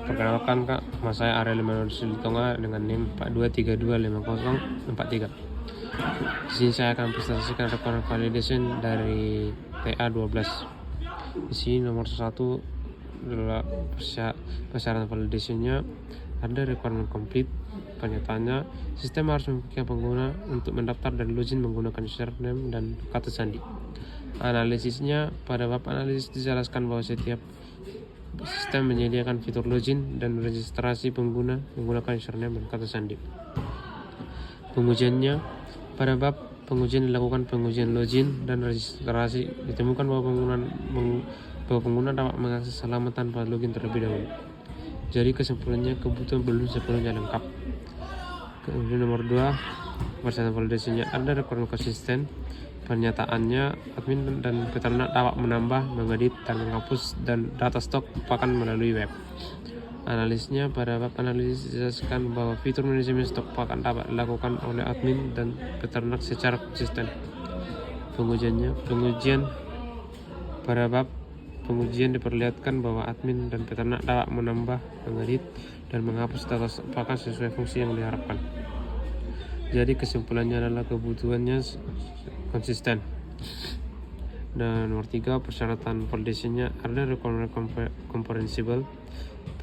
Perkenalkan Kak, nama saya Ariel Emanuel Sulitonga dengan NIM 42325043. Di sini saya akan presentasikan requirement validation dari TA12. Di sini nomor 1 adalah persyaratan validationnya. Ada requirement complete. Pernyataannya, sistem harus memungkinkan pengguna untuk mendaftar dan login menggunakan username dan kata sandi. Analisisnya, pada bab analisis dijelaskan bahwa setiap sistem menyediakan fitur login dan registrasi pengguna menggunakan username dan kata sandi. Pengujiannya, pada bab pengujian dilakukan pengujian login dan registrasi. Ditemukan bahwa pengguna dapat mengakses halaman tanpa login terlebih dahulu. Jadi kesimpulannya, kebutuhan belum sepenuhnya lengkap. Kemudian nomor 2, persyaratan validasinya ada requirement konsisten. Pernyataannya, admin dan peternak dapat menambah, mengedit, dan menghapus dan data stok pakan melalui web. Analisnya, pada bab analisis dijelaskan bahwa fitur manajemen stok pakan dapat dilakukan oleh admin dan peternak secara konsisten. Pengujian pada bab pengujian diperlihatkan bahwa admin dan peternak dapat menambah, mengedit, dan menghapus data stok pakan sesuai fungsi yang diharapkan. Jadi kesimpulannya adalah kebutuhannya konsisten. Dan nomor 3, persyaratan validationnya ada requirement comprehensible.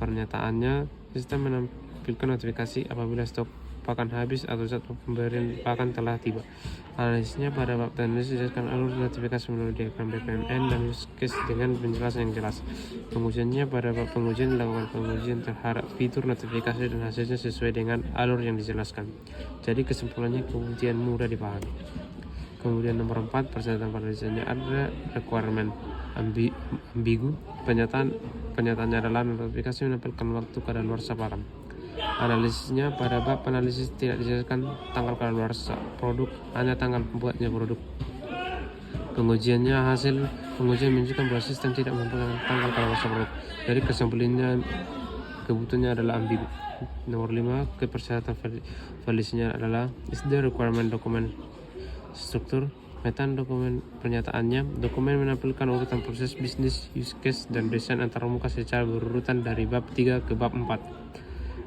Pernyataannya, sistem menampilkan notifikasi apabila stok pakan habis atau zat pemberian pakan telah tiba. Analisisnya, pada bab analisis dijelaskan alur notifikasi melalui diagram BPMN dan use case dengan penjelasan yang jelas. Pengujiannya, pada bab pengujian dilakukan pengujian terhadap fitur notifikasi dan hasilnya sesuai dengan alur yang dijelaskan. Jadi kesimpulannya, kemudian mudah dipahami. Kemudian nomor 4, persyaratan validasinya ada requirement ambigu. Pernyataannya adalah notifikasi menampilkan waktu kadaluarsa pakan. Analisisnya, pada bab analisis tidak dijelaskan tanggal kadaluarsa produk, hanya tanggal pembuatnya produk. Pengujiannya, hasil pengujian menunjukkan bahwa sistem tidak memperkenalkan tanggal kadaluarsa produk. Jadi kesimpulannya, kebutuhannya adalah ambigu. Nomor 5, persyaratan validasinya adalah is the requirement dokumen struktur. Metan dokumen pernyataannya, dokumen menampilkan urutan proses bisnis, use case, dan desain antarmuka secara berurutan dari bab 3 ke bab 4.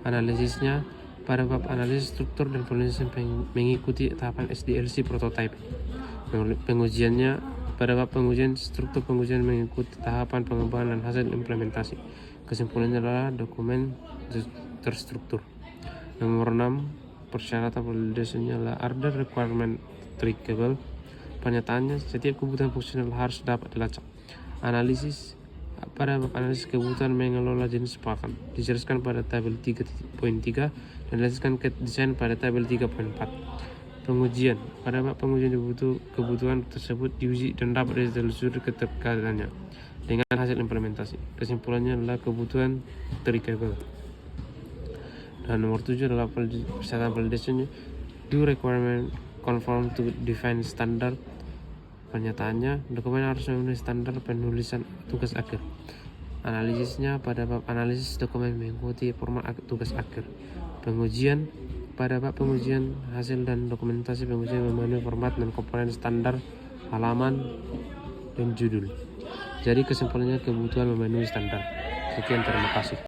Analisisnya, pada bab analisis struktur dan validasi mengikuti tahapan SDLC prototype. Pengujiannya, pada bab pengujian struktur pengujian mengikuti tahapan pengembangan dan hasil implementasi. Kesimpulannya adalah dokumen terstruktur. Nomor 6, persyaratan validasinya adalah order requirement trackable. Pernyataannya, setiap kebutuhan fungsional harus dapat dilacak. Analisis, pada bab analisis kebutuhan mengelola jenis pakan dijelaskan pada tabel 3.3 dan dijelaskan ke desain pada tabel 3.4. Pengujian, pada bab pengujian kebutuhan tersebut diuji dan dapat ditelusuri keterkaitannya dengan hasil implementasi. Kesimpulannya adalah kebutuhan trackable. Dan nomor 7 adalah persyaratan validasinya do requirement conform to defined standard. Pernyataannya, dokumen harus memenuhi standar penulisan tugas akhir. Analisisnya, pada bab analisis dokumen mengikuti format tugas akhir. Pengujian, pada bab pengujian hasil dan dokumentasi pengujian memenuhi format dan komponen standar, halaman, dan judul. Jadi kesimpulannya, kebutuhan memenuhi standar. Sekian, terima kasih.